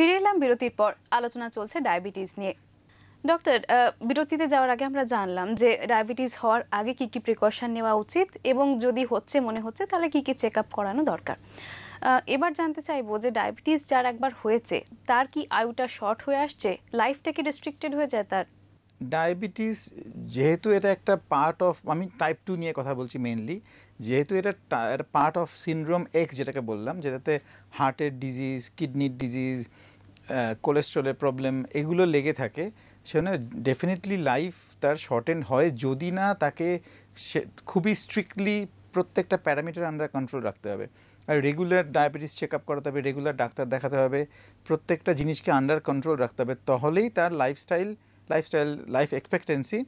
ফিরে এলাম বিরতির পর। আলোচনা চলছে ডায়াবেটিস নিয়ে। ডক্টর, বিরতিতে যাওয়ার আগে আমরা জানলাম যে ডায়াবেটিস হওয়ার আগে কি কি প্রিকশন নেওয়া উচিত এবং যদি মনে হচ্ছে তাহলে কি কি চেক আপ করানো দরকার। এবার জানতে চাইবো যে ডায়াবেটিস যার একবার হয়েছে তার কি আয়ুটা শর্ট হয়ে আসছে, লাইফটা কি রেস্ট্রিক্টেড হয়ে যায় তার? ডায়াবেটিস যেহেতু এটা একটা পার্ট অফ, আমি টাইপ 2 নিয়ে কথা বলছি মেনলি, যেহেতু এটা পার্ট অফ সিনড্রোম এক্স যেটাকে বললাম, যেটাতে হার্টের ডিজিজ, কিডনির ডিজিজ, কোলেস্ট্রলের প্রবলেম এগুলো লেগে থাকে, সেখানে ডেফিনেটলি লাইফ তার শর্টেন হয় যদি না তাকে খুবই স্ট্রিক্টলি প্রত্যেকটা প্যারামিটার আন্ডার কন্ট্রোল রাখতে হবে। আর রেগুলার ডায়াবেটিস চেক আপ করাতে হবে, রেগুলার ডাক্তার দেখাতে হবে, প্রত্যেকটা জিনিসকে আন্ডার কন্ট্রোল রাখতে হবে, তাহলেই তার লাইফ এক্সপেক্টেন্সি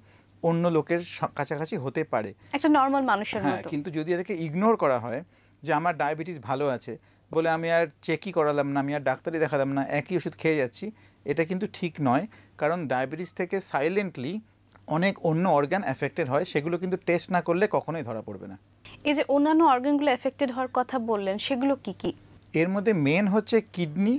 অন্য লোকের কাছাকাছি হতে পারে, একটা নর্মাল মানুষের মতো। হ্যাঁ, কিন্তু যদি এটাকে ইগনোর করা হয় যে আমার ডায়াবেটিস ভালো আছে বলে আমি আর চেকই করালাম না, আমি আর ডাক্তারই দেখালাম না, একই ওষুধ খেয়ে যাচ্ছি, এটা কিন্তু ঠিক নয়। কারণ ডায়াবেটিস থেকে সাইলেন্টলি অনেক অন্য অর্গান এফেক্টেড হয়, সেগুলো কিন্তু টেস্ট না করলে কখনোই ধরা পড়বে না। এই যে অন্যান্য অর্গানগুলো এফেক্টেড হওয়ার কথা বললেন, সেগুলো কি কি? এর মধ্যে মেন হচ্ছে কিডনি,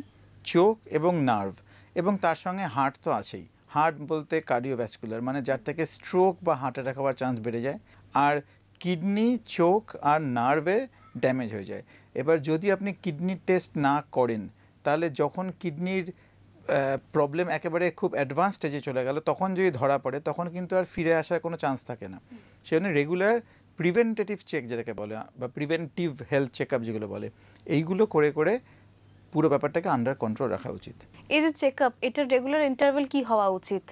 চোখ এবং নার্ভ, এবং তার সঙ্গে হার্ট তো আছেই। হার্ট বলতে কার্ডিওভ্যাসকুলার, মানে যার থেকে স্ট্রোক বা হার্ট অ্যাটাক হওয়ার চান্স বেড়ে যায়, আর কিডনি, চোখ আর নার্ভে ড্যামেজ হয়ে যায়। এবার যদি আপনি কিডনির টেস্ট না করেন, তাহলে যখন কিডনির প্রবলেম একেবারে খুব অ্যাডভান্স স্টেজে চলে গেল, তখন যদি ধরা পড়ে তখন কিন্তু আর ফিরে আসার কোনো চান্স থাকে না। সেজন্য রেগুলার প্রিভেন্টেটিভ চেক যেটাকে বলে, বা প্রিভেন্টিভ হেলথ চেক আপ যেগুলো বলে, এইগুলো করে করে পুরো ব্যাপারটাকে আন্ডার কন্ট্রোল রাখা উচিত। এই যে চেক আপ, এটার রেগুলার ইন্টারভ্যাল কি হওয়া উচিত?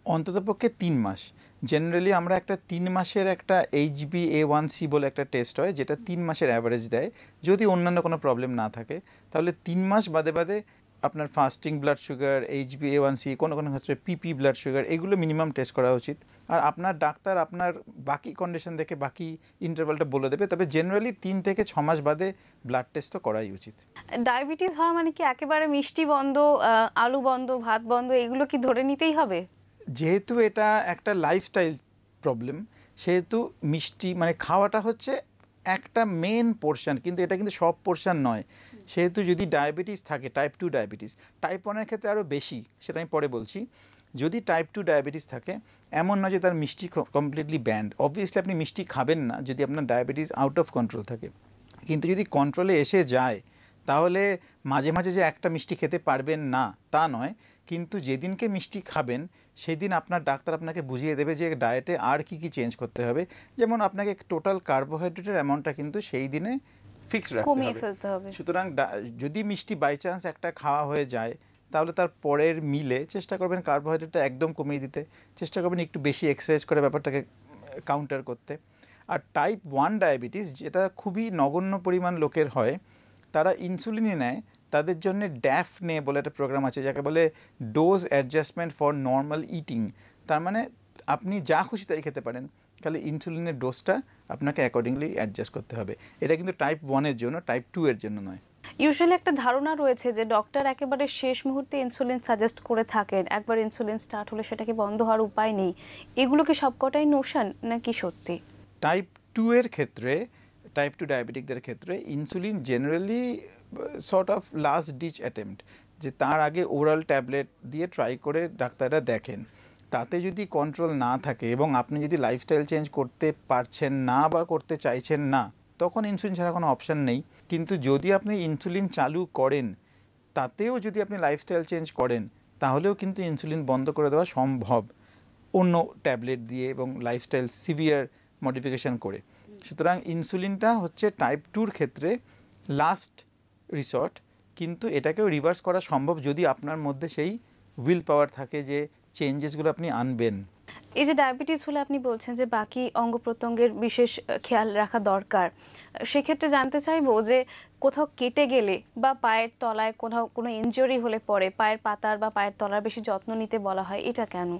অন্ততপক্ষে 3 মাস। জেনারেলি আমরা একটা 3 মাসের একটা HbA1c বলে একটা টেস্ট হয়, যেটা 3 মাসের অ্যাভারেজ দেয়। যদি অন্যান্য কোনো প্রবলেম না থাকে তাহলে 3 মাস বাদে বাদে আপনার ফাস্টিং ব্লাড সুগার, HbA1c, কোনো কোনো ক্ষেত্রে PP ব্লাড সুগার, এগুলো মিনিমাম টেস্ট করা উচিত। আর আপনার ডাক্তার আপনার বাকি কন্ডিশন দেখে বাকি ইন্টারভালটা বলে দেবে, তবে জেনারেলি 3 থেকে 6 মাস বাদে ব্লাড টেস্ট তো করাই উচিত। ডায়াবেটিস হওয়া মানে কি একেবারে মিষ্টি বন্ধ, আলু বন্ধ, ভাত বন্ধ, এগুলো কি ধরে নিতেই হবে? যেহেতু এটা একটা লাইফস্টাইল প্রবলেম, সেহেতু মিষ্টি মানে খাওয়াটা হচ্ছে একটা মেন পোর্শন, কিন্তু এটা কিন্তু সব পোর্শন নয়। সেহেতু যদি ডায়াবেটিস থাকে, টাইপ 2 ডায়াবেটিস, টাইপ 1-এর ক্ষেত্রে আরও বেশি, সেটা আমি পরে বলছি। যদি টাইপ 2 ডায়াবেটিস থাকে, এমন নয় যে তার মিষ্টি কমপ্লিটলি ব্যান্ড। অবভিয়াসলি আপনি মিষ্টি খাবেন না যদি আপনার ডায়াবেটিস আউট অফ কন্ট্রোল থাকে, কিন্তু যদি কন্ট্রোলে এসে যায় তাহলে মাঝে মাঝে যে একটা মিষ্টি খেতে পারবেন না তা নয়, কিন্তু যেদিনকে মিষ্টি খাবেন সেদিন আপনার ডাক্তার আপনাকে বুঝিয়ে দেবে যে ডায়েটে আর কি কি চেঞ্জ করতে হবে। যেমন আপনাকে টোটাল কার্বোহাইড্রেটের অ্যামাউন্টটা কিন্তু সেই দিনে ফিক্স রাখতে হবে। সুতরাং যদি মিষ্টি বাই চান্স একটা খাওয়া হয়ে যায়, তাহলে তার পরের মিলে চেষ্টা করবেন কার্বোহাইড্রেটটা একদম কমিয়ে দিতে, চেষ্টা করবেন একটু বেশি এক্সারসাইজ করে ব্যাপারটাকে কাউন্টার করতে। আর টাইপ 1 ডায়াবেটিস, যেটা খুবই নগণ্য পরিমাণ লোকের হয়, তারা ইনসুলিনই নেয়। তাদের জন্য ড্যাফনে বলে একটা প্রোগ্রাম আছে, যাকে বলে dose adjustment for normal eating. তার মানে আপনি যা খুশি তাই খেতে পারেন, খালি ইনসুলিনের ডোজটা আপনাকে অ্যাকর্ডিংলি অ্যাডজাস্ট করতে হবে। এটা কিন্তু টাইপ 1-এর জন্য, টাইপ 2-এর জন্য নয়। ইউজুয়ালি একটা ধারণা রয়েছে যে ডক্টর একেবারে শেষ মুহূর্তে ইনসুলিন সাজেস্ট করে থাকেন, একবার ইনসুলিন স্টার্ট হলে সেটাকে বন্ধ হওয়ার উপায় নেই। এগুলো কি সবকটাই নোশন নাকি সত্যি? টাইপ 2-এর ক্ষেত্রে, টাইপ 2 ডায়াবেটিকদের ক্ষেত্রে insulin generally sort of last ditch attempt, যে তার আগে ওরাল ট্যাবলেট দিয়ে ট্রাই করে ডাক্তাররা দেখেন। তাতে যদি কন্ট্রোল না থাকে এবং আপনি যদি লাইফস্টাইল চেঞ্জ করতে পারছেন না বা করতে চাইছেন না, তখন ইনসুলিন ছাড়া কোনো অপশান নেই। কিন্তু যদি আপনি ইনসুলিন চালু করেন, তাতেও যদি আপনি লাইফস্টাইল চেঞ্জ করেন, তাহলেও কিন্তু ইনসুলিন বন্ধ করে দেওয়া সম্ভব অন্য ট্যাবলেট দিয়ে এবং লাইফস্টাইল সিভিয়ার মডিফিকেশান করে। সুতরাং ইনসুলিনটা হচ্ছে টাইপ 2-র ক্ষেত্রে লাস্ট রিসর্ট, কিন্তু এটাকেও রিভার্স করা সম্ভব যদি আপনার মধ্যে সেই উইল পাওয়ার থাকে যে চেঞ্জেসগুলো আপনি আনবেন। এই যে ডায়াবেটিস হলে আপনি বলছেন যে বাকি অঙ্গ প্রত্যঙ্গের বিশেষ খেয়াল রাখা দরকার, সেক্ষেত্রে জানতে চাইবো যে কোথাও কেটে গেলে বা পায়ের তলায় কোথাও কোনো ইনজুরি হলে পরে পায়ের পাতার বা পায়ের তলার বেশি যত্ন নিতে বলা হয়, এটা কেন?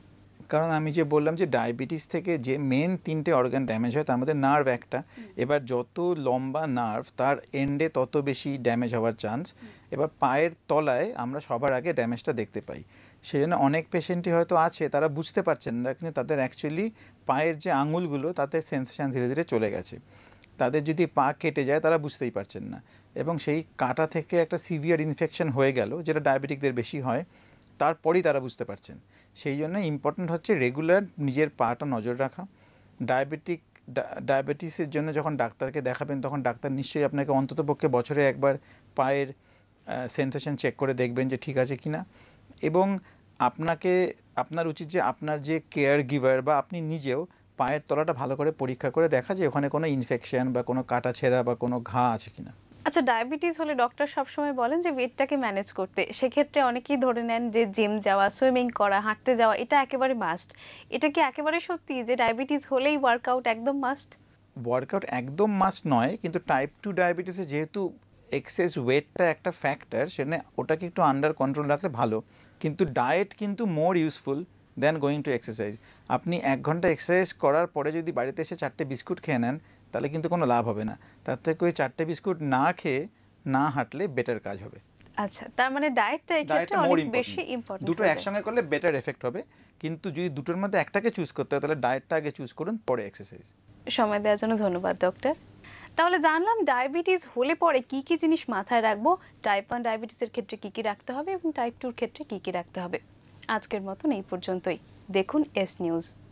কারণ আমি যে বললাম যে ডায়াবেটিস থেকে যে মেন 3টে অর্গান ড্যামেজ হয়, তার মধ্যে নার্ভ একটা। এবার যত লম্বা নার্ভ তার এন্ডে তত বেশি ড্যামেজ হওয়ার চান্স। এবার পায়ের তলায় আমরা সবার আগে ড্যামেজটা দেখতে পাই। সেই জন্য অনেক পেশেন্টই হয়তো আছে তারা বুঝতে পারছেন না, কিন্তু তাদের অ্যাকচুয়ালি পায়ের যে আঙুলগুলো তাতে সেন্সেশন ধীরে ধীরে চলে গেছে। তাদের যদি পা কেটে যায় তারা বুঝতেই পারছেন না। এবং সেই কাটা থেকে একটা সিভিয়ার ইনফেকশন হয়ে গেল, যেটা ডায়াবেটিকদের বেশি হয়, তারপরেই তারা বুঝতে পারছেন। সেই জন্য ইম্পর্ট্যান্ট হচ্ছে রেগুলার নিজের পাটা নজর রাখা। ডায়াবেটিসের জন্য যখন ডাক্তারকে দেখাবেন তখন ডাক্তার নিশ্চয়ই আপনাকে অন্ততপক্ষে বছরে একবার পায়ের সেন্সেশন চেক করে দেখবেন যে ঠিক আছে কি না। এবং আপনার উচিত যে আপনার যে কেয়ার গিভার বা আপনি নিজেও পায়ের তলাটা ভালো করে পরীক্ষা করে দেখা যে ওখানে কোনো ইনফেকশন বা কোনো কাটা ছেঁড়া বা কোনো ঘা আছে কিনা। আচ্ছা, ডায়াবেটিস হলে ডক্টর সবসময় বলেন যে ওয়েটটাকে ম্যানেজ করতে, সেক্ষেত্রে অনেকেই ধরে নেন যে জিম যাওয়া, সুইমিং করা, হাঁটতে যাওয়া এটা একেবারে মাস্ট। এটা কি একেবারে সত্যি যে ডায়াবেটিস হলেই ওয়ার্কআউট একদম মাস্ট? ওয়ার্কআউট একদম মাস্ট নয়, কিন্তু টাইপ 2 ডায়াবেটিসে যেহেতু এক্সেস ওয়েটটা একটা ফ্যাক্টর, সেখানে ওটাকে একটু আন্ডার কন্ট্রোল রাখলে ভালো। কিন্তু ডায়েট কিন্তু মোর useful than going to exercise. আপনি 1 ঘন্টা এক্সারসাইজ করার পরে যদি বাড়িতে এসে 4টে বিস্কুট খেয়ে নেন তাহলে কিন্তু কোনো লাভ হবে না। তার থেকে ওই 4টে বিস্কুট না খেয়ে না হাঁটলে বেটার কাজ হবে। আচ্ছা, তার মানে ডায়েটটা এই ক্ষেত্রে অনেক বেশি ইম্পর্টেন্ট। দুটো একসঙ্গে করলে বেটার এফেক্ট হবে, কিন্তু যদি দুটোর মধ্যে একটাকে চুজ করতে হয় তাহলে ডায়েটটা আগে চুজ করুন, পরে এক্সারসাইজ। সময় দেওয়ার জন্য ধন্যবাদ ডক্টর। তাহলে জানলাম ডায়াবেটিস হলে পরে কি কি জিনিস মাথায় রাখবো, টাইপ 1 ডায়াবেটিসের ক্ষেত্রে কি কি রাখতে হবে এবং টাইপ 2 এর ক্ষেত্রে কি কি রাখতে হবে। আজকের মতন এই পর্যন্তই। দেখুন এস নিউজ।